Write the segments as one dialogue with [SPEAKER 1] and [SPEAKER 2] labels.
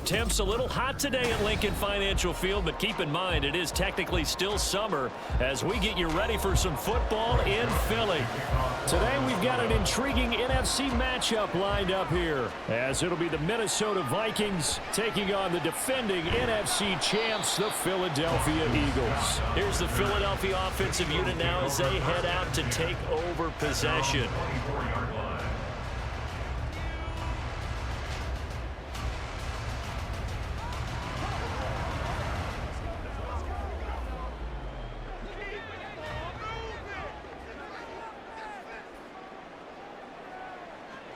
[SPEAKER 1] Temps a little hot today at Lincoln Financial Field, but keep in mind it is technically still summer as we get you ready for some football in Philly. Today we've got an intriguing NFC matchup lined up here, as it'll be the Minnesota Vikings taking on the defending NFC champs, the Philadelphia Eagles. Here's the Philadelphia offensive unit now as they head out to take over possession.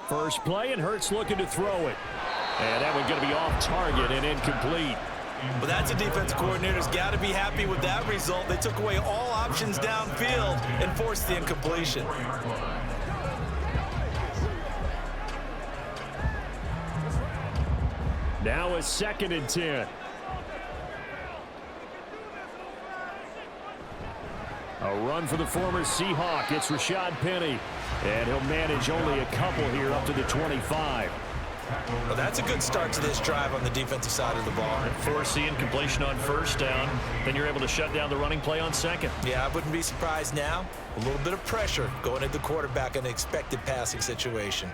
[SPEAKER 1] First play, and Hurts looking to throw it. And that one's going to be off target and incomplete.
[SPEAKER 2] Well, that's a defensive coordinator's got to be happy with that result. They took away all options downfield and forced the incompletion.
[SPEAKER 1] Now a 2nd and 10. A run for the former Seahawk. It's Rashad Penny. And he'll manage only a couple here up to the 25.
[SPEAKER 2] Well, that's a good start to this drive on the defensive side of the ball.
[SPEAKER 1] Force the incompletion on first down. Then you're able to shut down the running play on second.
[SPEAKER 2] Yeah, I wouldn't be surprised now. A little bit of pressure going at the quarterback in an expected passing situation.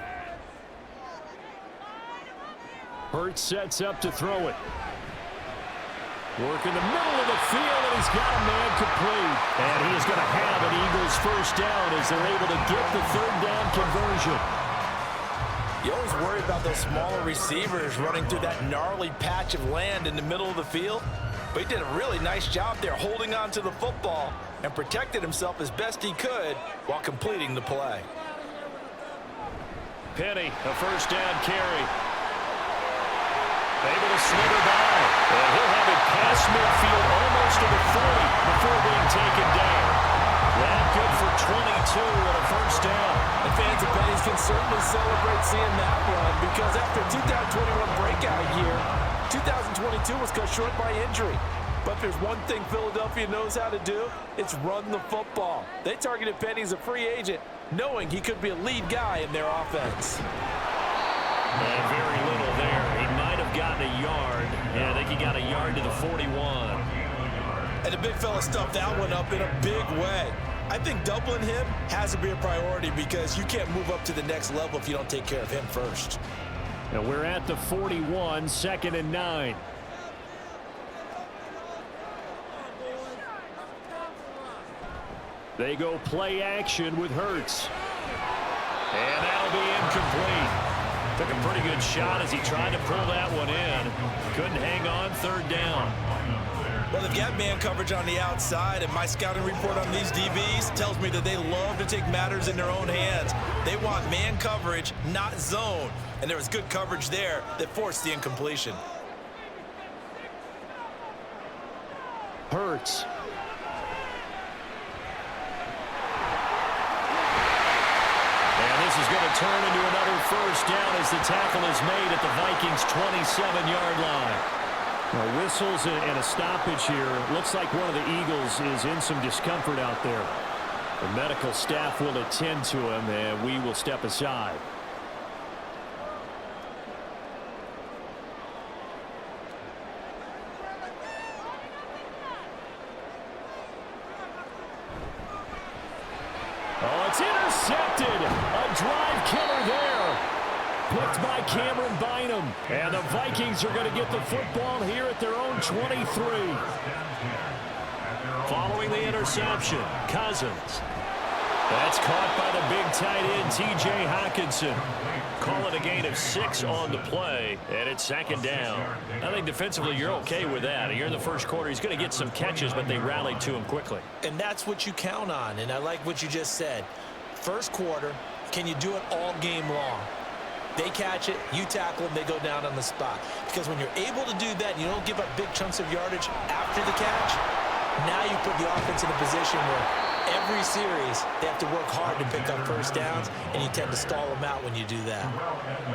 [SPEAKER 1] Hurts sets up to throw it. Work in the middle of the field, and he's got a man complete. And he is going to have an Eagles first down as they're able to get the 3rd down conversion.
[SPEAKER 2] You always worry about those smaller receivers running through that gnarly patch of land in the middle of the field. But he did a really nice job there holding on to the football and protected himself as best he could while completing the play.
[SPEAKER 1] Penny, a first down carry. Able to slither by. And he'll have it past midfield almost to the 40 before being taken down. That good for 22 and a first down.
[SPEAKER 2] And fans of Penny's can certainly celebrate seeing that run because after 2021 breakout year, 2022 was cut short by injury. But if there's one thing Philadelphia knows how to do, it's run the football. They targeted Penny as a free agent, knowing he could be a lead guy in their offense.
[SPEAKER 1] And very little there. He might have gotten a yard. Yeah, I think he got a yard to the 41.
[SPEAKER 2] And the big fella stuffed that one up in a big way. I think doubling him has to be a priority because you can't move up to the next level if you don't take care of him first.
[SPEAKER 1] And we're at the 41, 2nd and 9. They go play action with Hurts. And that'll be incomplete. Took a pretty good shot as he tried to pull that one in. Couldn't hang on, 3rd down.
[SPEAKER 2] Well, they've got man coverage on the outside, and my scouting report on these DBs tells me that they love to take matters in their own hands. They want man coverage, not zone. And there was good coverage there that forced the incompletion.
[SPEAKER 1] Hurts. This is going to turn into another first down as the tackle is made at the Vikings' 27-yard line. Now, whistles and a stoppage here. Looks like one of the Eagles is in some discomfort out there. The medical staff will attend to him, and we will step aside. Oh, it's intercepted. A drive killer there. Picked by Cameron Bynum. And the Vikings are going to get the football here at their own 23. Following the interception, Cousins. That's caught by the big tight end, T.J. Hockenson. Call it a gain of 6 on the play, and it's 2nd down. I think defensively you're okay with that. You're in the first quarter. He's going to get some catches, but they rallied to him quickly.
[SPEAKER 2] And that's what you count on, and I like what you just said. First quarter, can you do it all game long? They catch it, you tackle them, they go down on the spot. Because when you're able to do that and you don't give up big chunks of yardage after the catch, now you put the offense in a position where every series, they have to work hard to pick up first downs, and you tend to stall them out when you do that.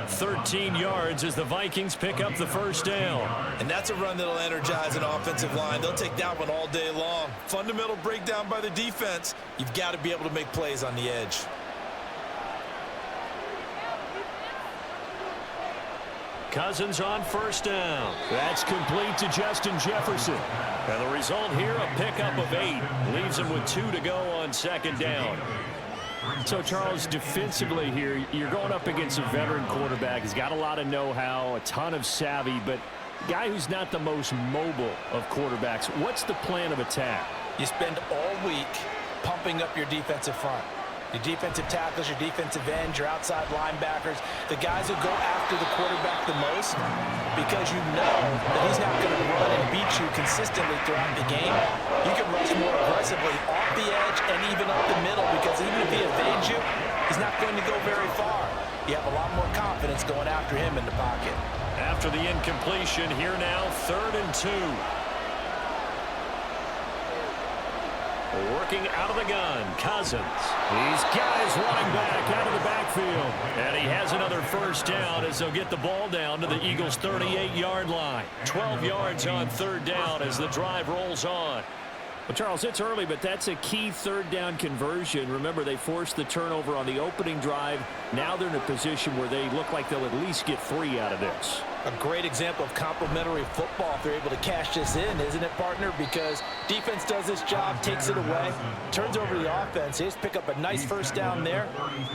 [SPEAKER 1] 13 yards as the Vikings pick up the first down.
[SPEAKER 2] And that's a run that'll energize an offensive line. They'll take that one all day long. Fundamental breakdown by the defense. You've got to be able to make plays on the edge.
[SPEAKER 1] Cousins on first down. That's complete to Justin Jefferson. And the result here, a pickup of 8. Leaves him with 2 to go on second down. So, Charles, defensively here, you're going up against a veteran quarterback. He's got a lot of know-how, a ton of savvy, but a guy who's not the most mobile of quarterbacks. What's the plan of attack?
[SPEAKER 2] You spend all week pumping up your defensive front. Your defensive tackles, your defensive ends, your outside linebackers, the guys who go after the quarterback the most, because you know that he's not going to run and beat you consistently throughout the game. You can rush more aggressively off the edge and even up the middle, because even if he evades you, he's not going to go very far. You have a lot more confidence going after him in the pocket.
[SPEAKER 1] After the incompletion, here now, 3rd and 2. Working out of the gun, Cousins. He's got his running back out of the backfield. And he has another first down as they'll get the ball down to the Eagles' 38-yard line. 12 yards on 3rd down as the drive rolls on. Well, Charles, it's early, but that's a key 3rd down conversion. Remember, they forced the turnover on the opening drive. Now they're in a position where they look like they'll at least get 3 out of this.
[SPEAKER 2] A great example of complementary football if they're able to cash this in, isn't it, partner? Because defense does its job, takes it away, turns over the offense. They just pick up a nice first down there.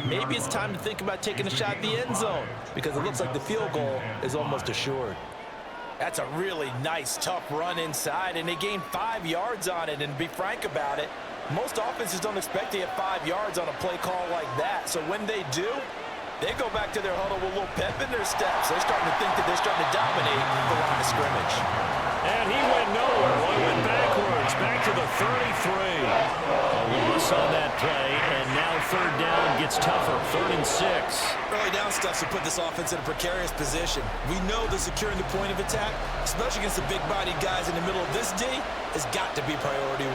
[SPEAKER 2] Maybe it's time to think about taking a shot at the end zone, because it looks like the field goal is almost assured. That's a really nice, tough run inside, and they gained 5 yards on it. And to be frank about it, most offenses don't expect to get 5 yards on a play call like that. So when they do, they go back to their huddle with a little pep in their steps. They're starting to think that they're starting to dominate the line of scrimmage.
[SPEAKER 1] And he went nowhere. Well, he went backwards, back to the 33. A loss on that play, and now 3rd down gets tougher, 3rd and 6.
[SPEAKER 2] Early down stuff to put this offense in a precarious position. We know that securing the point of attack, especially against the big-bodied guys in the middle of this D, has got to be priority 1.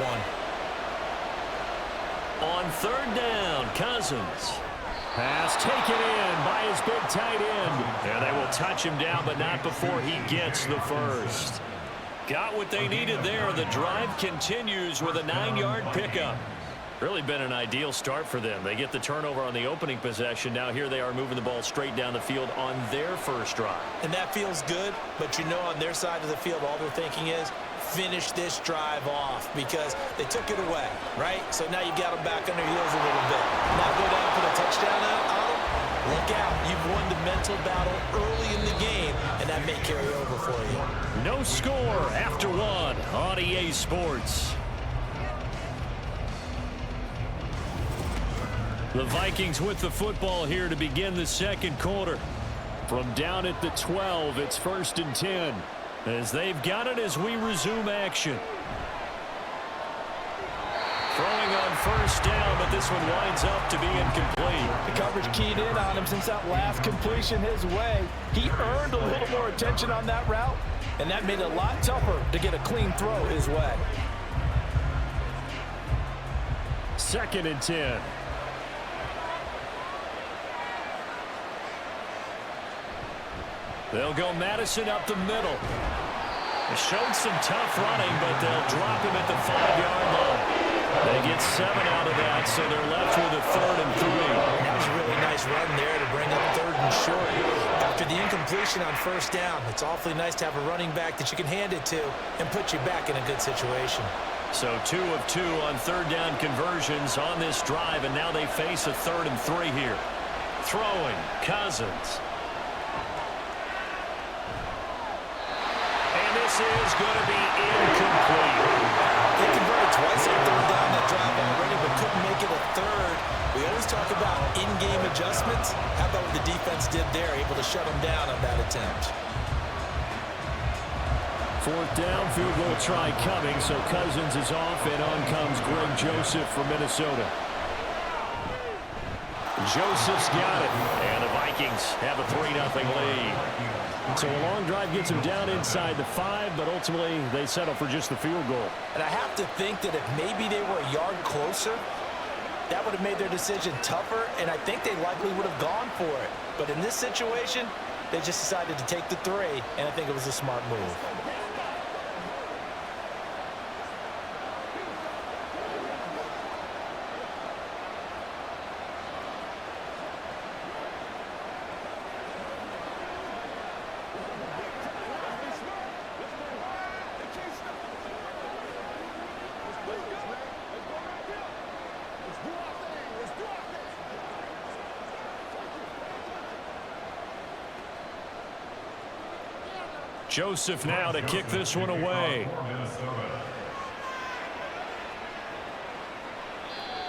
[SPEAKER 1] On 3rd down, Cousins. Pass taken in by his big tight end. And they will touch him down, but not before he gets the first. Got what they needed there. The drive continues with a 9-yard pickup. Really been an ideal start for them. They get the turnover on the opening possession. Now here they are moving the ball straight down the field on their first drive.
[SPEAKER 2] And that feels good, but you know on their side of the field, all they're thinking is, finish this drive off, because they took it away, right? So now you got them back on their heels a little bit. Now go down for the touchdown on them. Look out. You've won the mental battle early in the game, and that may carry over for you.
[SPEAKER 1] No score after 1 on EA Sports. The Vikings with the football here to begin the 2nd quarter. From down at the 12, it's 1st and 10. As they've got it as we resume action. Throwing on first down, but this one winds up to be incomplete.
[SPEAKER 2] The coverage keyed in on him since that last completion his way. He earned a little more attention on that route, and that made it a lot tougher to get a clean throw his way.
[SPEAKER 1] 2nd and 10. They'll go Madison up the middle. They showed some tough running, but they'll drop him at the 5-yard line. They get 7 out of that, so they're left with a 3rd and 3.
[SPEAKER 2] That was a really nice run there to bring up 3rd and short. After the incompletion on first down, it's awfully nice to have a running back that you can hand it to and put you back in a good situation.
[SPEAKER 1] So 2 of 2 on 3rd down conversions on this drive, and now they face a 3rd and 3 here. Throwing, Cousins. This is going to be incomplete.
[SPEAKER 2] They converted twice on 3rd down that drive already, but couldn't make it a 3rd. We always talk about in-game adjustments. How about what the defense did there, able to shut them down on that attempt?
[SPEAKER 1] 4th down, field goal try coming, so Cousins is off, and on comes Greg Joseph from Minnesota. Joseph's got it, and the Vikings have a 3-0 lead. So a long drive gets them down inside the 5, but ultimately they settle for just the field goal.
[SPEAKER 2] And I have to think that if maybe they were a yard closer, that would have made their decision tougher, and I think they likely would have gone for it. But in this situation, they just decided to take the 3, and I think it was a smart move.
[SPEAKER 1] Joseph now to kick this one away.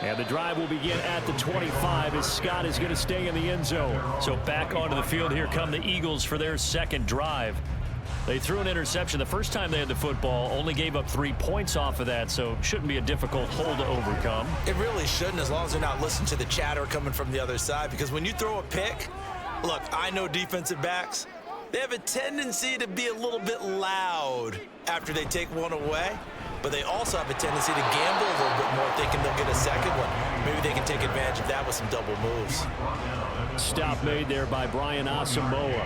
[SPEAKER 1] And the drive will begin at the 25 as Scott is going to stay in the end zone. So back onto the field here come the Eagles for their second drive. They threw an interception the first time they had the football, only gave up 3 points off of that, so shouldn't be a difficult hole to overcome.
[SPEAKER 2] It really shouldn't, as long as they're not listening to the chatter coming from the other side, because when you throw a pick, look, I know defensive backs, they have a tendency to be a little bit loud after they take one away, but they also have a tendency to gamble a little bit more thinking they'll get a second one. Maybe they can take advantage of that with some double moves.
[SPEAKER 1] Stop made there by Brian Asamoah.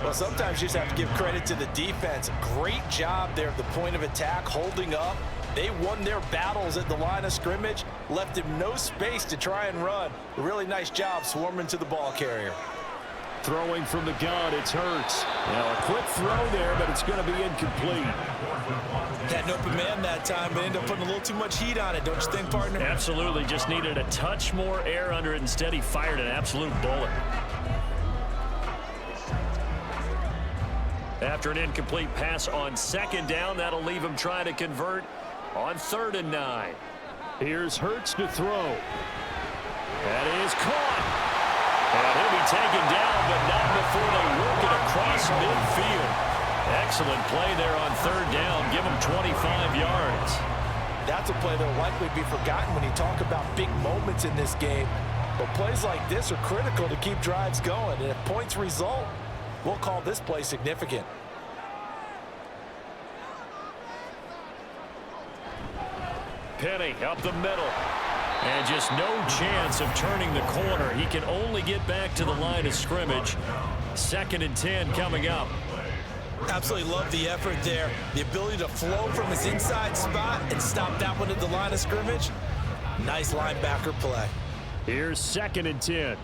[SPEAKER 3] Well, sometimes you just have to give credit to the defense. Great job there at the point of attack, holding up. They won their battles at the line of scrimmage, left him no space to try and run. A really nice job swarming to the ball carrier.
[SPEAKER 1] Throwing from the gun, it's Hurts. Now a quick throw there, but it's going to be incomplete.
[SPEAKER 2] Had an open man that time, but ended up putting a little too much heat on it, don't you think, partner?
[SPEAKER 1] Absolutely, just needed a touch more air under it. Instead, he fired an absolute bullet. After an incomplete pass on second down, that'll leave him trying to convert on 3rd and 9. Here's Hurts to throw. That is caught. And he'll be taken down, but not before they work it across midfield. Excellent play there on 3rd down. Give him 25 yards.
[SPEAKER 3] That's a play that will likely be forgotten when you talk about big moments in this game. But plays like this are critical to keep drives going. And if points result, we'll call this play significant.
[SPEAKER 1] Penny up the middle. And just no chance of turning the corner. He can only get back to the line of scrimmage. 2nd and 10 coming up.
[SPEAKER 2] Absolutely love the effort there. The ability to flow from his inside spot and stop that one at the line of scrimmage. Nice linebacker play.
[SPEAKER 1] Here's 2nd and 10.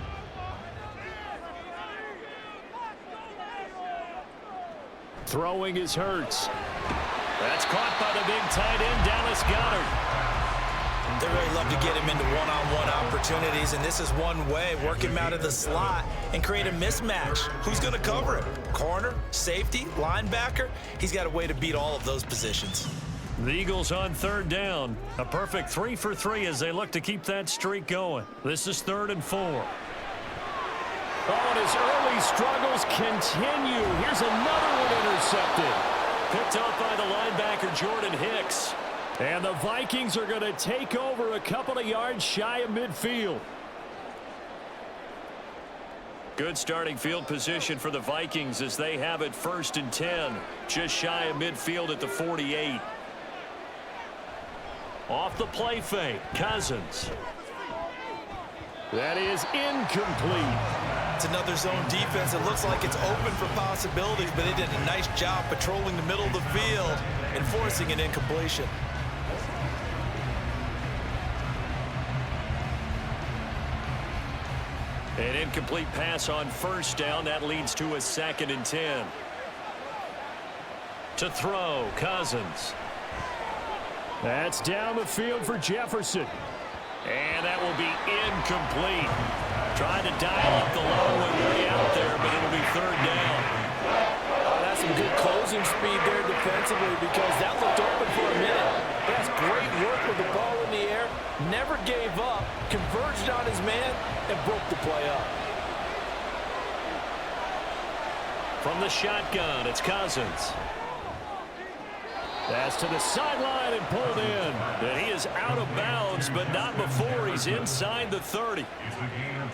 [SPEAKER 1] Throwing is Hurts. That's caught by the big tight end, Dallas Goedert.
[SPEAKER 2] They really love to get him into one-on-one opportunities, and this is one way. Work him out of the slot and create a mismatch. Who's going to cover him? Corner, safety, linebacker? He's got a way to beat all of those positions.
[SPEAKER 1] The Eagles on 3rd down. A perfect 3 for 3 as they look to keep that streak going. This is 3rd and 4. Oh, and his early struggles continue. Here's another one intercepted. Picked up by the linebacker, Jordan Hicks. And the Vikings are going to take over a couple of yards shy of midfield. Good starting field position for the Vikings as they have it 1st and 10. Just shy of midfield at the 48. Off the play fake, Cousins. That is incomplete.
[SPEAKER 2] It's another zone defense. It looks like it's open for possibilities, but they did a nice job patrolling the middle of the field and forcing an incompletion.
[SPEAKER 1] An incomplete pass on 1st down. That leads to a 2nd and 10. To throw, Cousins. That's down the field for Jefferson. And that will be incomplete. Trying to dial up the long one way out there, but it'll be 3rd down.
[SPEAKER 3] That's some good closing speed there defensively because that looked open for a minute. That's great work with the ball in the air. Never gave up, converged on his man, and broke the play up.
[SPEAKER 1] From the shotgun, it's Cousins. That's to the sideline and pulled in. And he is out of bounds, but not before he's inside the 30.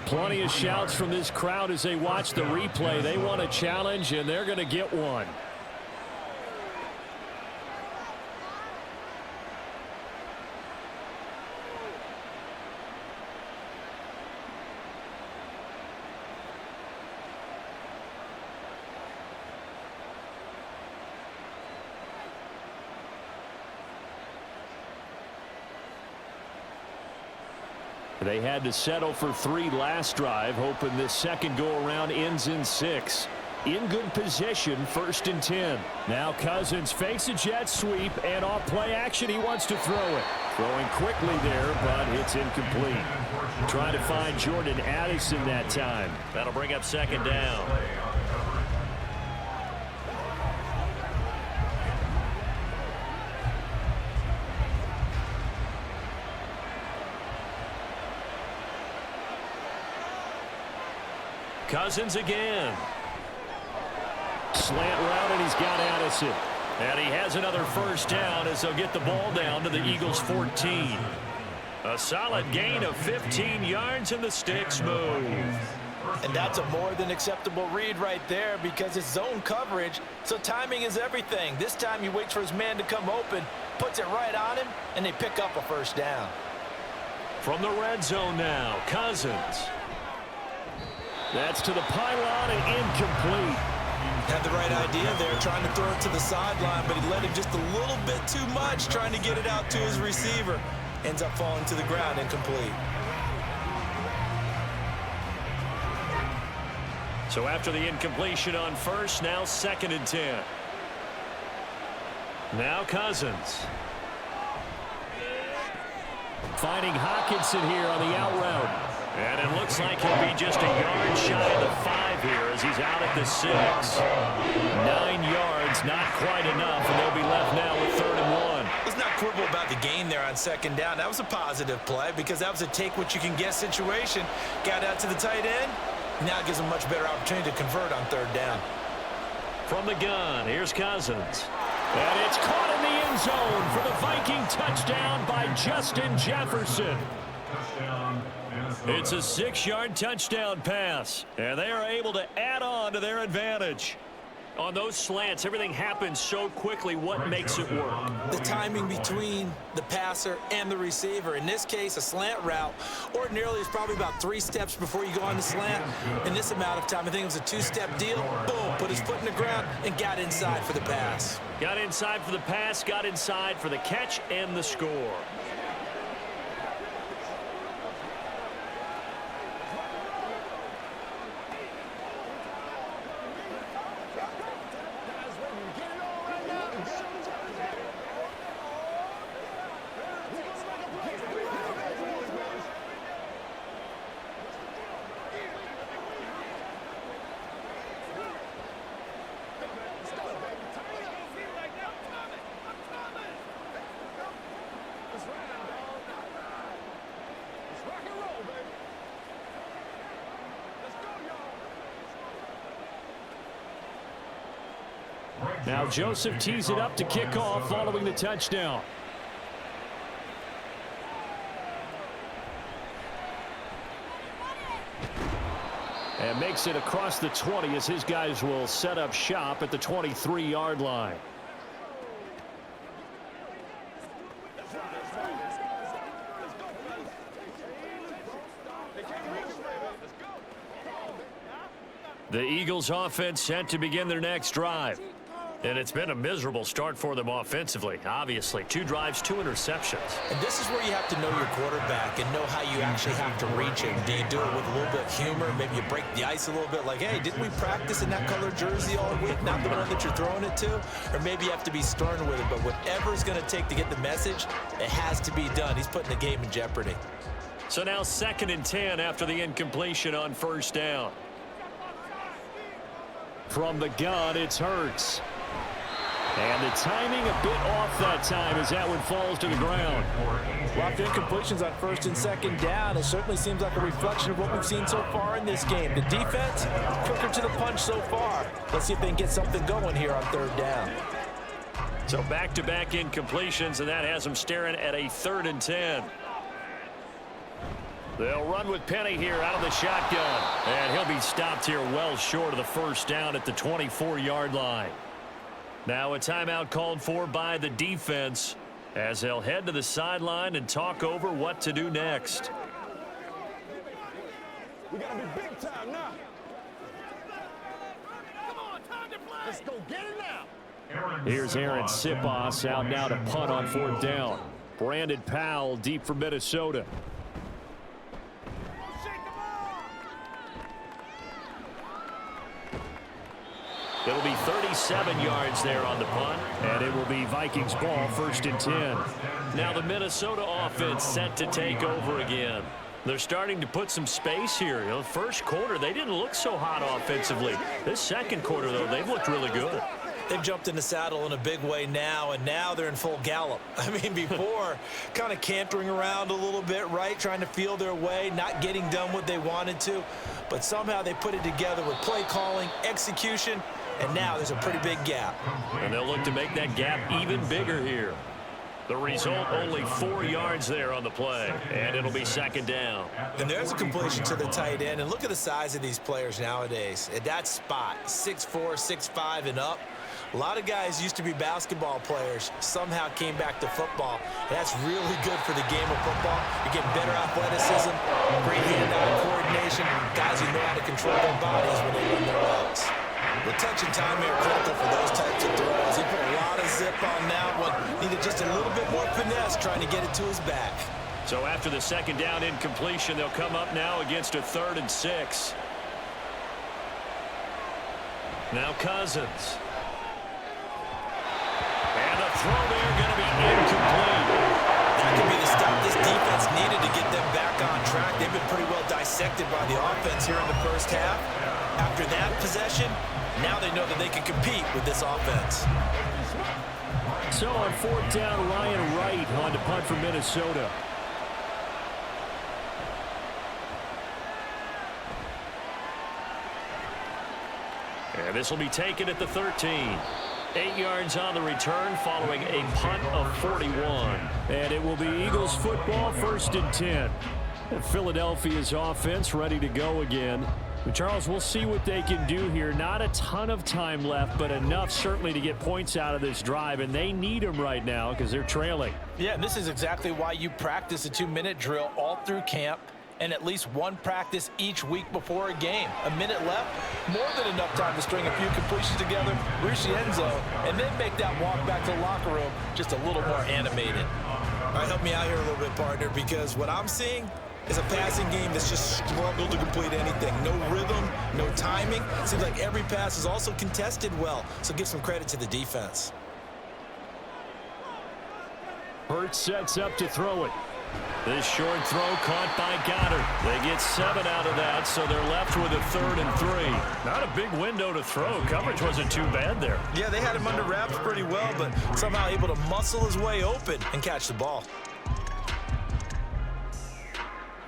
[SPEAKER 1] Plenty of shouts from this crowd as they watch the replay. They want a challenge, and they're going to get one. They had to settle for 3 last drive, hoping this second go-around ends in 6. In good position, 1st and 10. Now Cousins fakes a jet sweep, and off play action, he wants to throw it. Throwing quickly there, but it's incomplete. Trying to find Jordan Addison that time. That'll bring up 2nd down. Cousins again. Slant route, and he's got Addison. And he has another first down as they'll get the ball down to the Eagles' 14. A solid gain of 15 yards, and the sticks move.
[SPEAKER 3] And that's a more than acceptable read right there because it's zone coverage, so timing is everything. This time he waits for his man to come open, puts it right on him, and they pick up a first down.
[SPEAKER 1] From the red zone now, Cousins. That's to the pylon and incomplete.
[SPEAKER 2] Had the right idea there, trying to throw it to the sideline, but he let him just a little bit too much, trying to get it out to his receiver. Ends up falling to the ground, incomplete.
[SPEAKER 1] So after the incompletion on first, now 2nd and 10. Now Cousins. Finding Hockenson here on the out route. And it looks like he'll be just a yard shy of the 5 here as he's out at the 6. 9 yards, not quite enough, and they'll be left now with 3rd and 1.
[SPEAKER 2] Let's not quibble about the gain there on 2nd down. That was a positive play because that was a take-what-you-can-get situation. Got out to the tight end. Now it gives him a much better opportunity to convert on 3rd down.
[SPEAKER 1] From the gun, here's Cousins. And it's caught in the end zone for the Viking touchdown by Justin Jefferson. It's a 6-yard touchdown pass, and they are able to add on to their advantage. On those slants, everything happens so quickly. What makes it work?
[SPEAKER 2] The timing between the passer and the receiver. In this case, a slant route ordinarily is probably about 3 steps before you go on the slant. In this amount of time, I think it was a 2-step deal. Boom, put his foot in the ground and got inside for the pass.
[SPEAKER 1] Got inside for the pass, got inside for the catch and the score. Now Joseph tees it up to kick off following the touchdown. And makes it across the 20 as his guys will set up shop at the 23-yard line. The Eagles offense set to begin their next drive. And it's been a miserable start for them offensively, obviously. 2 drives, 2 interceptions.
[SPEAKER 2] And this is where you have to know your quarterback and know how you actually have to reach him. Do you do it with a little bit of humor? Maybe you break the ice a little bit like, hey, didn't we practice in that color jersey all week? Not the one that you're throwing it to? Or maybe you have to be stern with it. But whatever it's going to take to get the message, it has to be done. He's putting the game in jeopardy.
[SPEAKER 1] So now 2nd and 10 after the incompletion on 1st down. From the gun, it's Hurts. And the timing a bit off that time as that one falls to the ground.
[SPEAKER 3] Lots of incompletions on 1st and 2nd down. It certainly seems like a reflection of what we've seen so far in this game. The defense, quicker to the punch so far. Let's see if they can get something going here on 3rd down.
[SPEAKER 1] So back-to-back incompletions, and that has them staring at a 3rd and 10. They'll run with Penny here out of the shotgun. And he'll be stopped here well short of the first down at the 24-yard line. Now a timeout called for by the defense as they'll head to the sideline and talk over what to do next.
[SPEAKER 4] We gotta be big time now. Come on, time to play. Let's go get it now.
[SPEAKER 1] Here's Aaron Sipos out now to punt on 4th down. Brandon Powell deep for Minnesota. It'll be 37 yards there on the punt, and it will be Vikings ball 1st and 10. Now the Minnesota offense set to take over again. They're starting to put some space here. You know, first quarter, they didn't look so hot offensively. This second quarter, though, they've looked really good.
[SPEAKER 2] They've jumped in the saddle in a big way now, and now they're in full gallop. I mean, before, kind of cantering around a little bit, right? Trying to feel their way, not getting done what they wanted to. But somehow they put it together with play calling, execution, and now there's a pretty big gap.
[SPEAKER 1] And they'll look to make that gap even bigger here. The result, only 4 yards there on the play, and it'll be second down.
[SPEAKER 2] And there's a completion to the tight end, and look at the size of these players nowadays. At that spot, 6'4", 6'5", and up. A lot of guys used to be basketball players, somehow came back to football. And that's really good for the game of football. You're getting better athleticism, great hand-eye coordination, guys who know how to control their bodies when they run their routes. The touch and time are critical for those types of throws. He put a lot of zip on that one. Needed just a little bit more finesse trying to get it to his back.
[SPEAKER 1] So after the second down incompletion, they'll come up now against a 3rd and 6. Now Cousins. And the throw there going to be incomplete.
[SPEAKER 2] That could be the stop this defense needed to get them back on track. They've been pretty well dissected by the offense here in the first half. After that possession, now they know that they can compete with this offense.
[SPEAKER 1] So on 4th down, Ryan Wright on to punt for Minnesota. And this will be taken at the 13. 8 yards on the return following a punt of 41. And it will be Eagles football, 1st and 10. And Philadelphia's offense ready to go again. But Charles, we'll see what they can do here. Not a ton of time left, but enough certainly to get points out of this drive, and they need them right now because they're trailing.
[SPEAKER 3] Yeah, and this is exactly why you practice a 2-minute drill all through camp and at least one practice each week before a game. A minute left, more than enough time to string a few completions together, reach the end zone, and then make that walk back to the locker room just a little more animated.
[SPEAKER 2] All right, help me out here a little bit, partner, because what I'm seeing is a passing game that's just struggled to complete anything. No rhythm, no timing. Seems like every pass is also contested well, so give some credit to the defense.
[SPEAKER 1] Hurts sets up to throw it. This short throw caught by Goddard. They get 7 out of that, so they're left with a 3rd and 3. Not a big window to throw. Coverage wasn't too bad there.
[SPEAKER 2] Yeah, they had him under wraps pretty well, but somehow able to muscle his way open and catch the ball.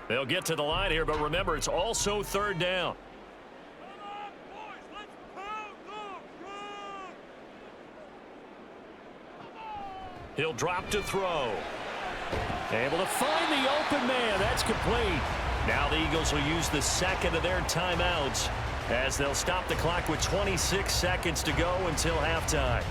[SPEAKER 1] They'll get to the line here, but remember, it's also 3rd down. He'll drop to throw. Able to find the open man. That's complete. Now the Eagles will use the second of their timeouts as they'll stop the clock with 26 seconds to go until halftime.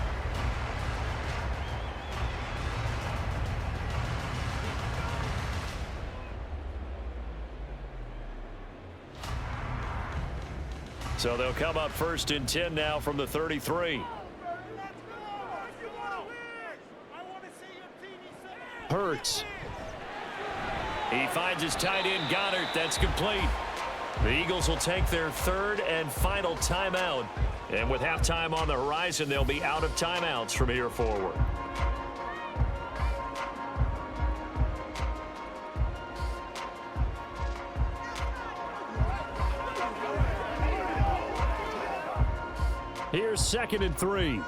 [SPEAKER 1] So they'll come up 1st and 10 now from the 33. Hurts. He finds his tight end, Goddard. That's complete. The Eagles will take their 3rd and final timeout. And with halftime on the horizon, they'll be out of timeouts from here forward. Here's 2nd and 3.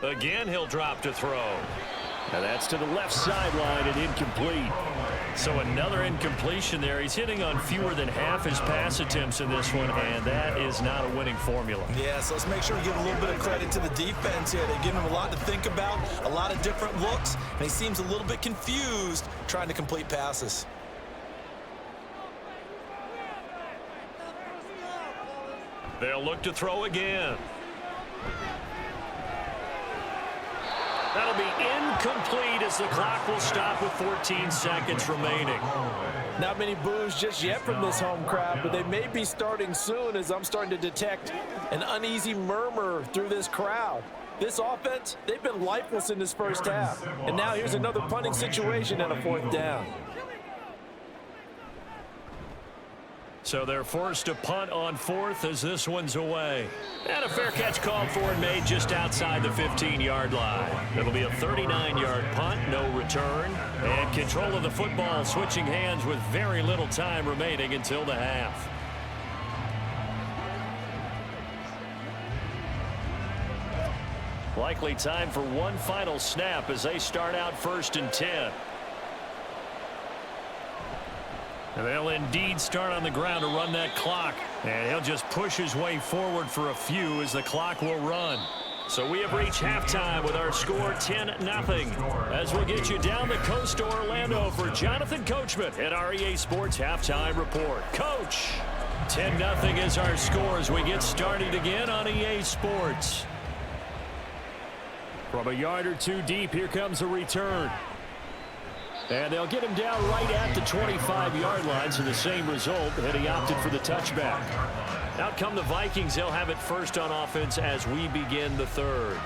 [SPEAKER 1] Again, he'll drop to throw. Now that's to the left sideline and incomplete. So another incompletion there. He's hitting on fewer than half his pass attempts in this one, and that is not a winning formula.
[SPEAKER 2] Yeah, so let's make sure we give a little bit of credit to the defense here. They give him a lot to think about, a lot of different looks, and he seems a little bit confused trying to complete passes.
[SPEAKER 1] They'll look to throw again. That'll be incomplete as the clock will stop with 14 seconds remaining.
[SPEAKER 3] Not many boos just yet from this home crowd, but they may be starting soon as I'm starting to detect an uneasy murmur through this crowd. This offense, they've been lifeless in this first half. And now here's another punting situation and a 4th down.
[SPEAKER 1] So they're forced to punt on 4th as this one's away. And a fair catch called for and made just outside the 15-yard line. It'll be a 39-yard punt, no return. And control of the football switching hands with very little time remaining until the half. Likely time for one final snap as they start out 1st and 10. And they'll indeed start on the ground to run that clock. And he'll just push his way forward for a few as the clock will run. So we have reached halftime with our score 10-0. As we'll get you down the coast to Orlando for Jonathan Coachman at our EA Sports Halftime Report. Coach, 10-0 is our score as we get started again on EA Sports. From a yard or two deep, here comes a return. And they'll get him down right at the 25-yard line, so the same result had he opted for the touchback. Out come the Vikings. They'll have it first on offense as we begin the third.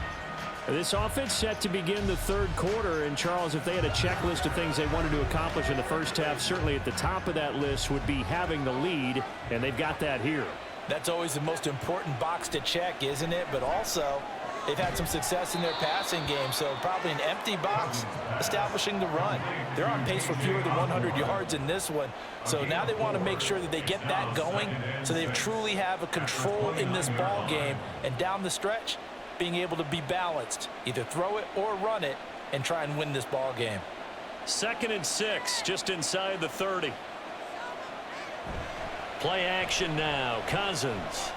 [SPEAKER 1] This offense set to begin the third quarter. And, Charles, if they had a checklist of things they wanted to accomplish in the first half, certainly at the top of that list would be having the lead, and they've got that here.
[SPEAKER 2] That's always the most important box to check, isn't it? But also, they've had some success in their passing game, so probably an empty box establishing the run. They're on pace for fewer than 100 yards in this one, so now they want to make sure that they get that going so they truly have a control in this ball game, and down the stretch, being able to be balanced, either throw it or run it, and try and win this ball game.
[SPEAKER 1] 2nd and 6, just inside the 30. Play action now, Cousins.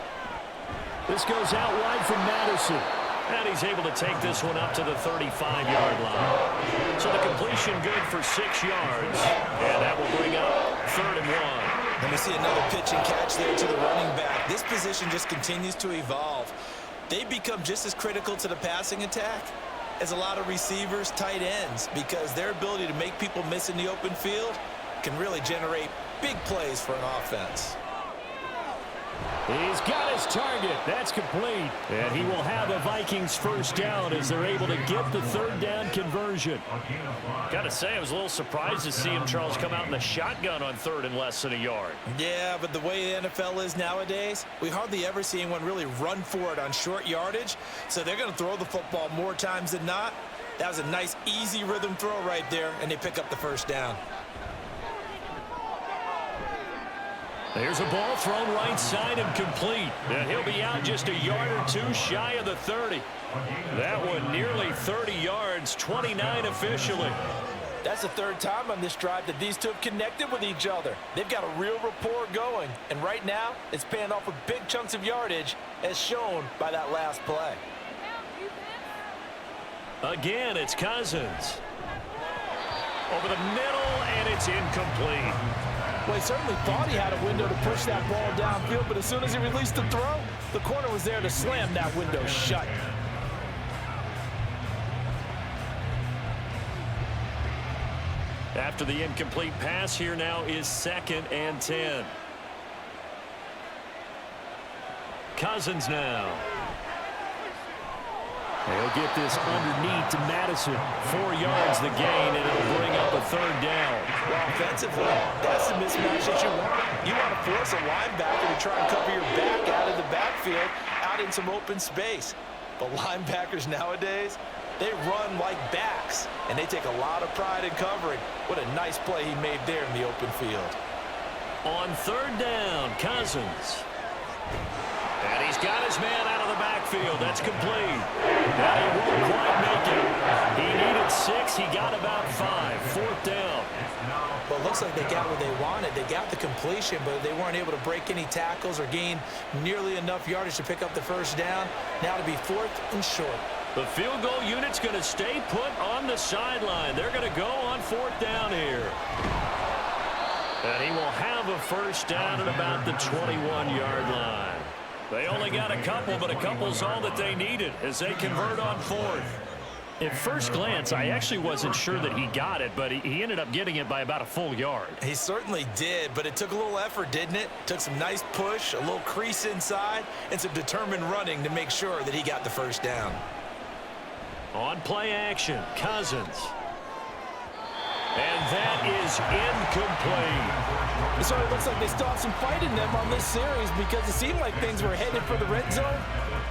[SPEAKER 1] This goes out wide from Madison. And he's able to take this one up to the 35-yard line. So the completion good for 6 yards. And that will bring up 3rd and 1.
[SPEAKER 2] Let me see another pitch and catch there to the running back. This position just continues to evolve. They become just as critical to the passing attack as a lot of receivers, tight ends, because their ability to make people miss in the open field can really generate big plays for an offense.
[SPEAKER 1] He's got his target. That's complete. And he will have the Vikings first down as they're able to get the 3rd down conversion. Got to say, I was a little surprised to see him, Charles, come out in the shotgun on 3rd and less than a yard.
[SPEAKER 2] Yeah, but the way the NFL is nowadays, we hardly ever see anyone really run for it on short yardage. So they're going to throw the football more times than not. That was a nice, easy rhythm throw right there, and they pick up the first down.
[SPEAKER 1] There's a ball thrown right side and complete. And he'll be out just a yard or two shy of the 30. That one nearly 30 yards, 29 officially.
[SPEAKER 2] That's the 3rd time on this drive that these two have connected with each other. They've got a real rapport going. And right now, it's paying off with big chunks of yardage, as shown by that last play.
[SPEAKER 1] Again, it's Cousins. Over the middle, and it's incomplete.
[SPEAKER 2] Well, he certainly thought he had a window to push that ball downfield, but as soon as he released the throw, the corner was there to slam that window shut.
[SPEAKER 1] After the incomplete pass, here now is 2nd and 10. Cousins now. He'll get this underneath to Madison. 4 yards the gain, and it'll bring up a 3rd down.
[SPEAKER 2] Well, offensively, that's the mismatch that you want. You want to force a linebacker to try and cover your back out of the backfield, out in some open space. But linebackers nowadays, they run like backs, and they take a lot of pride in covering. What a nice play he made there in the open field.
[SPEAKER 1] On 3rd down, Cousins. And he's got his man out of the backfield. That's complete. Now he won't quite make it. He needed 6. He got about 5. 4th down.
[SPEAKER 2] Well, it looks like they got what they wanted. They got the completion, but they weren't able to break any tackles or gain nearly enough yardage to pick up the first down. Now to be 4th and short.
[SPEAKER 1] The field goal unit's going to stay put on the sideline. They're going to go on 4th down here. And he will have a first down at about the 21-yard line. They only got a couple, but a couple's all that they needed as they convert on 4th. At first glance, I actually wasn't sure that he got it, but he ended up getting it by about a full yard.
[SPEAKER 2] He certainly did, but it took a little effort, didn't it? Took some nice push, a little crease inside, and some determined running to make sure that he got the first down.
[SPEAKER 1] On play action, Cousins. And that is incomplete.
[SPEAKER 2] It sort of looks like they still have some fight in them on this series because it seemed like things were headed for the red zone.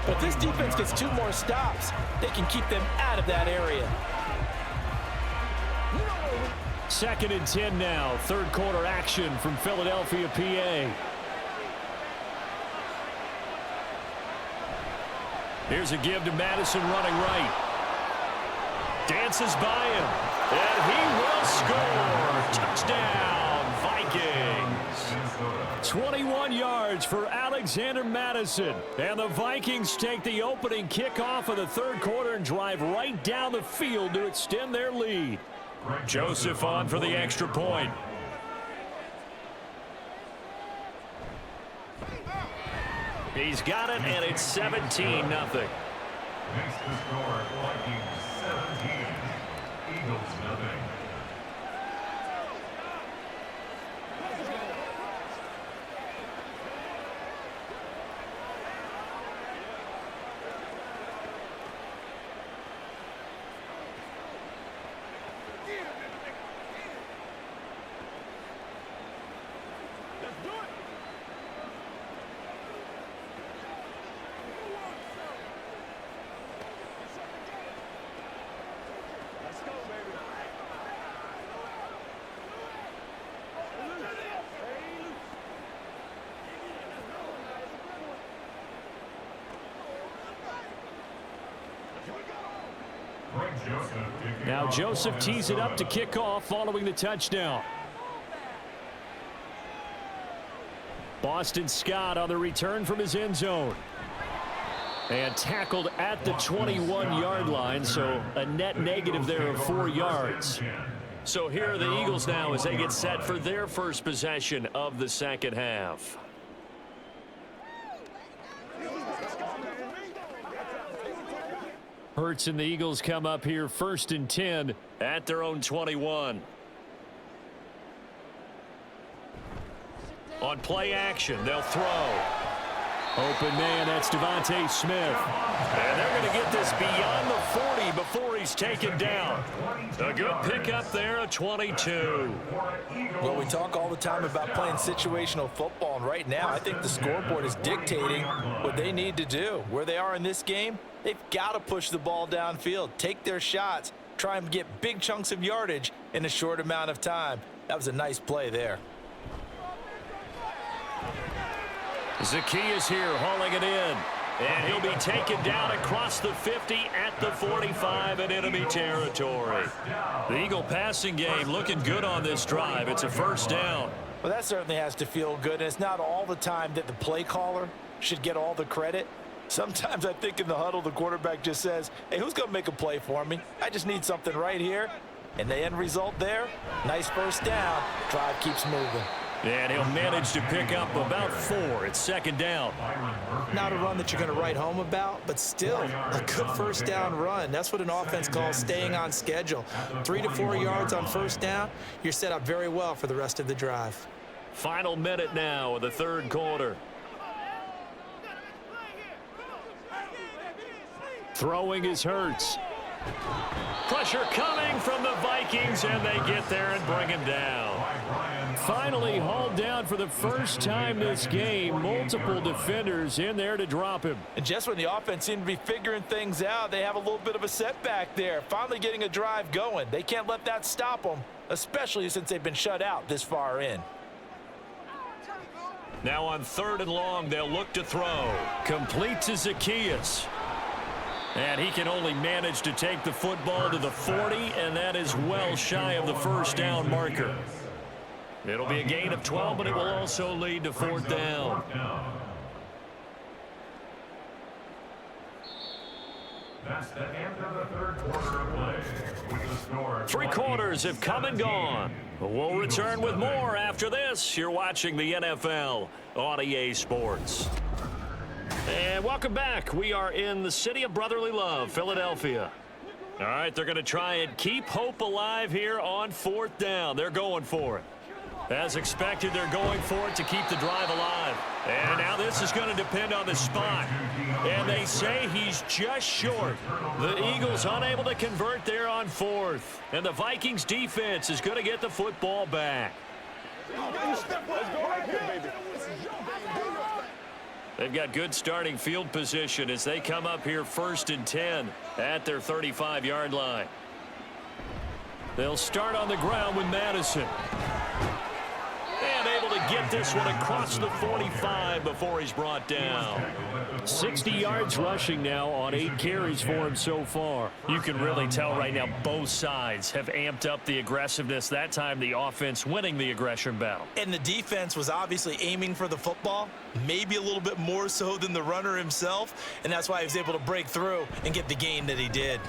[SPEAKER 2] But if this defense gets 2 more stops, they can keep them out of that area.
[SPEAKER 1] 2nd and 10 now. 3rd quarter action from Philadelphia, PA. Here's a give to Madison running right. Dances by him. And he will score. Touchdown, Vikings. 21 yards for Alexander Madison. And the Vikings take the opening kickoff of the third quarter and drive right down the field to extend their lead. Joseph on for the extra point. He's got it, and it's 17-0.
[SPEAKER 5] Makes the score Vikings 17, Eagles nothing.
[SPEAKER 1] Now Joseph tees it up to kick off following the touchdown. Boston Scott on the return from his end zone. And tackled at the 21-yard line, so a net negative there of 4 yards. So here are the Eagles now as they get set for their first possession of the second half. Hurts and the Eagles come up here 1st and 10 at their own 21. On play action, they'll throw. Open man, that's Devontae Smith. And they're going to get this beyond the 40 before he's taken down. A good pickup there, a 22.
[SPEAKER 3] Well, we talk all the time about playing situational football, and right now I think the scoreboard is dictating what they need to do. Where they are in this game, they've got to push the ball downfield, take their shots, try and get big chunks of yardage in a short amount of time. That was a nice play there.
[SPEAKER 1] Zacchaeus here hauling it in. And he'll be taken down across the 50 at the 45 in enemy territory. The Eagle passing game looking good on this drive. It's a first down.
[SPEAKER 3] Well, that certainly has to feel good. And it's not all the time that the play caller should get all the credit. Sometimes I think in the huddle, the quarterback just says, hey, who's going to make a play for me? I just need something right here. And the end result there, nice first down. Drive keeps moving.
[SPEAKER 1] And he'll manage to pick up about 4. It's second down.
[SPEAKER 2] Not a run that you're going to write home about, but still a good first down run. That's what an offense calls staying on schedule. 3 to 4 yards on first down, you're set up very well for the rest of the drive.
[SPEAKER 1] Final minute now of the third quarter. Throwing is Hurts. Pressure coming from the Vikings, and they get there and bring him down. Finally hauled down for the first time this game. Multiple defenders in there to drop him.
[SPEAKER 3] And just when the offense seemed to be figuring things out, they have a little bit of a setback there. Finally getting a drive going. They can't let that stop them, especially since they've been shut out this far in.
[SPEAKER 1] Now on 3rd and long, they'll look to throw. Complete to Zacchaeus. And he can only manage to take the football to the 40, and that is well shy of the first down marker. It'll be a gain of 12, but it will also lead to 4th down.
[SPEAKER 5] That's the end of the third quarter of play. With the score
[SPEAKER 1] 3 quarters have come and gone. We'll return with more after this. You're watching the NFL on EA Sports. And welcome back. We are in the city of brotherly love, Philadelphia. All right, they're going to try and keep hope alive here on 4th down. They're going for it. As expected, they're going for it to keep the drive alive. And now this is going to depend on the spot. And they say he's just short. The Eagles unable to convert there on 4th. And the Vikings defense is going to get the football back. They've got good starting field position as they come up here 1st and 10 at their 35-yard line. They'll start on the ground with Madison. And able to get this one across the 45 before he's brought down. 60 yards rushing now on 8 carries for him so far. You can really tell right now both sides have amped up the aggressiveness. That time the offense winning the aggression battle.
[SPEAKER 2] And the defense was obviously aiming for the football, maybe a little bit more so than the runner himself, and that's why he was able to break through and get the gain that he did.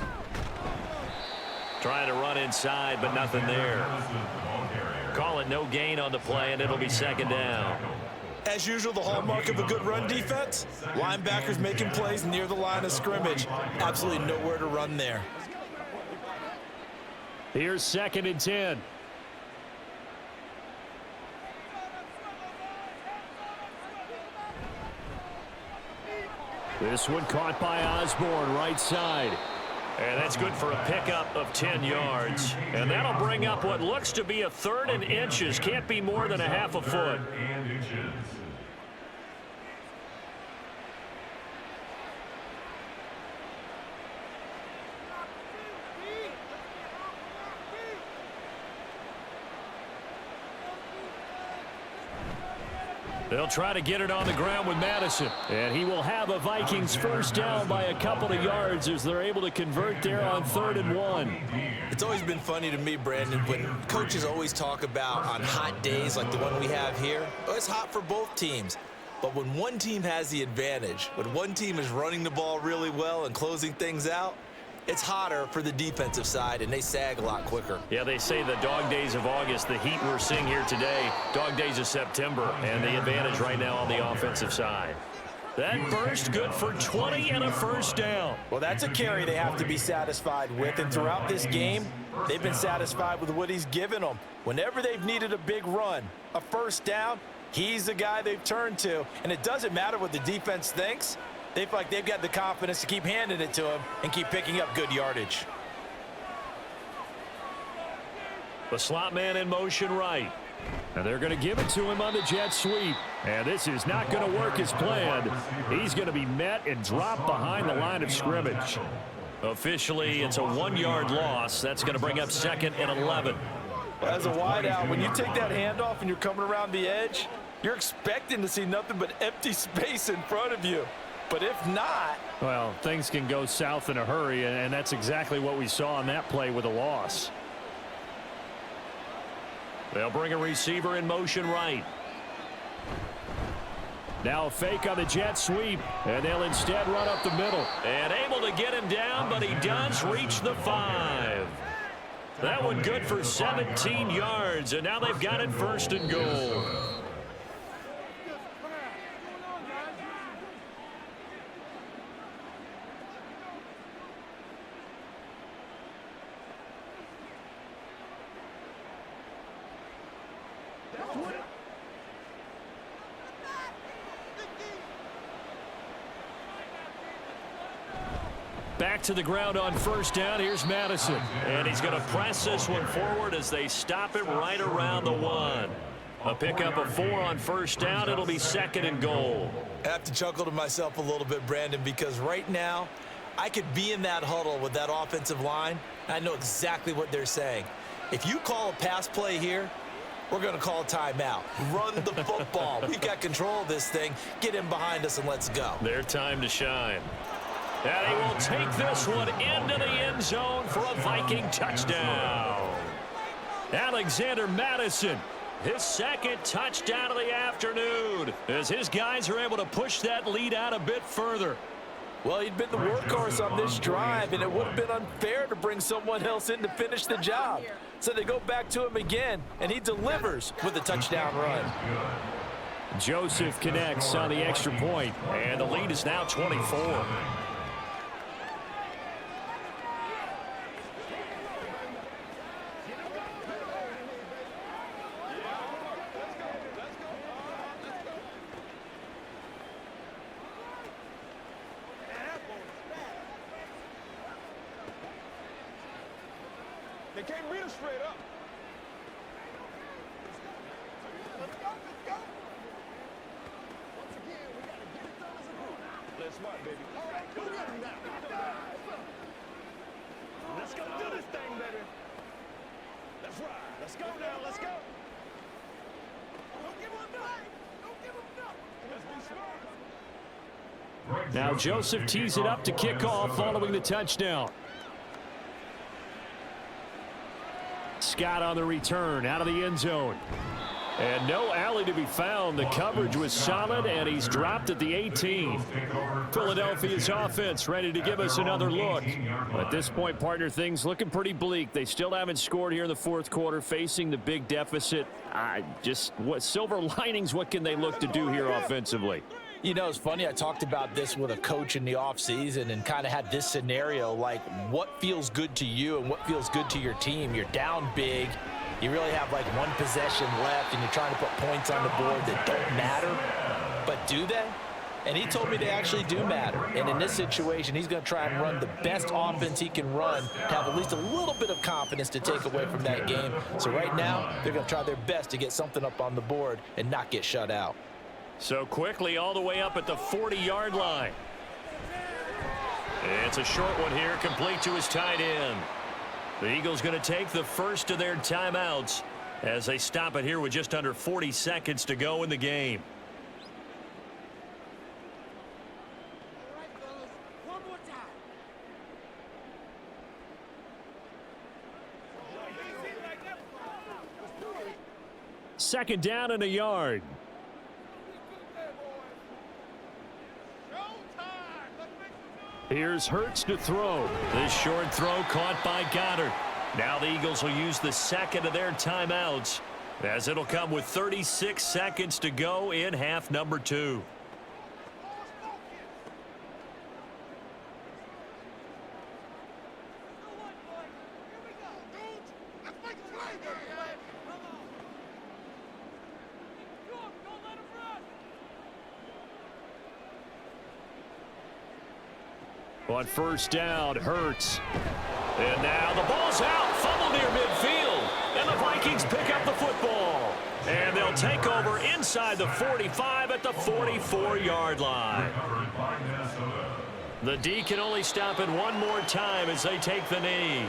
[SPEAKER 1] Trying to run inside, but nothing there. Call it no gain on the play, and it'll be second down.
[SPEAKER 2] As usual, the hallmark of a good run defense, linebackers making plays near the line of scrimmage. Absolutely nowhere to run there.
[SPEAKER 1] Here's 2nd and 10. This one caught by Osborne, right side. And that's good for a pickup of 10 yards. And that'll bring up what looks to be a 3rd and inches. Can't be more than a half a foot. They'll try to get it on the ground with Madison. And he will have a Vikings first down by a couple of yards as they're able to convert there on 3rd and 1.
[SPEAKER 2] It's always been funny to me, Brandon, when coaches always talk about on hot days like the one we have here, it's hot for both teams. But when one team has the advantage, when one team is running the ball really well and closing things out, it's hotter for the defensive side, and they sag a lot quicker.
[SPEAKER 1] Yeah, they say the dog days of August, the heat we're seeing here today, dog days of September, and the advantage right now on the offensive side. That burst good for 20 and a first down.
[SPEAKER 3] Well, that's a carry they have to be satisfied with, and throughout this game, they've been satisfied with what he's given them. Whenever they've needed a big run, a first down, he's the guy they've turned to, and it doesn't matter what the defense thinks. They feel like they've got the confidence to keep handing it to him and keep picking up good yardage.
[SPEAKER 1] The slot man in motion right. And they're going to give it to him on the jet sweep. And this is not going to work as planned. He's going to be met and dropped behind the line of scrimmage. Officially, it's a 1-yard loss. That's going to bring up 2nd and 11.
[SPEAKER 3] As a wideout, when you take that handoff and you're coming around the edge, you're expecting to see nothing but empty space in front of you. But if not...
[SPEAKER 1] Well, things can go south in a hurry, and that's exactly what we saw on that play with a loss. They'll bring a receiver in motion right. Now a fake on the jet sweep, and they'll instead run up the middle. And able to get him down, but he does reach the 5. That one good for 17 yards, and now they've got it 1st and goal. Back to the ground on 1st down. Here's Madison. And he's going to press this one forward as they stop it right around the 1. A pickup of 4 on 1st down. It'll be 2nd and goal.
[SPEAKER 2] I have to chuckle to myself a little bit, Brandon, because right now I could be in that huddle with that offensive line. I know exactly what they're saying. If you call a pass play here, we're going to call a timeout. Run the football. We've got control of this thing. Get in behind us and let's go.
[SPEAKER 1] Their time to shine. And he will take this one into the end zone for a Viking touchdown. Alexander Madison, his 2nd touchdown of the afternoon, as his guys are able to push that lead out a bit further.
[SPEAKER 3] Well, he'd been the workhorse on this drive, and it would have been unfair to bring someone else in to finish the job. So they go back to him again, and he delivers with a touchdown run.
[SPEAKER 1] Joseph connects on the extra point, and the lead is now 24.
[SPEAKER 4] They can't beat us straight up. Let's go. Once again, we got to get it done as a group. Let's smart, baby. All right, go get him now. Let's go do this thing, baby. Let's ride. Let's go now. Let's go.
[SPEAKER 1] Now Joseph tees it up to kick off following the touchdown. Scott on the return out of the end zone. And no alley to be found. The coverage was solid, and he's dropped at the 18. Philadelphia's offense ready to give us another look. At this point, partner, things looking pretty bleak. They still haven't scored here in the fourth quarter, facing the big deficit. What silver linings, what can they look to do here offensively?
[SPEAKER 2] You know, it's funny. I talked about this with a coach in the offseason and kind of had this scenario, like what feels good to you and what feels good to your team. You're down big. You really have like one possession left, and you're trying to put points on the board that don't matter. But do they? And he told me they actually do matter. And in this situation, he's going to try and run the best offense he can run to have at least a little bit of confidence to take away from that game. So right now, they're going to try their best to get something up on the board and not get shut out.
[SPEAKER 1] So quickly all the way up at the 40-yard line. It's a short one here, complete to his tight end. The Eagles going to take the first of their timeouts as they stop it here with just under 40 seconds to go in the game. Second down and a yard. Here's Hurts to throw. This short throw caught by Goddard. Now the Eagles will use the second of their timeouts, as it'll come with 36 seconds to go in half number 2. On first down, Hurts. And now the ball's out. Fumble near midfield. And the Vikings pick up the football. And they'll take over inside the 45 at the 44-yard line. The D can only stop it one more time as they take the knee.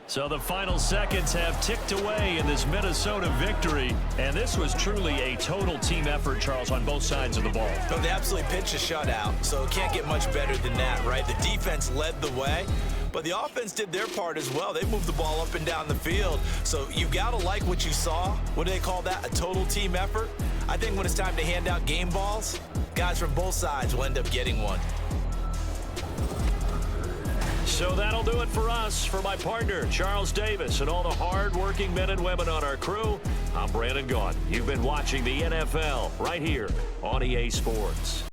[SPEAKER 1] So the final seconds have ticked away in this Minnesota victory. And this was truly a total team effort, Charles, on both sides of the ball.
[SPEAKER 2] No, they absolutely pitched a shutout, so it can't get much better than that, right? The defense led the way, but the offense did their part as well. They moved the ball up and down the field. So you've got to like what you saw. What do they call that? A total team effort? I think when it's time to hand out game balls, guys from both sides will end up getting one.
[SPEAKER 1] So that'll do it for us. For my partner, Charles Davis, and all the hard-working men and women on our crew, I'm Brandon Gaudin. You've been watching the NFL right here on EA Sports.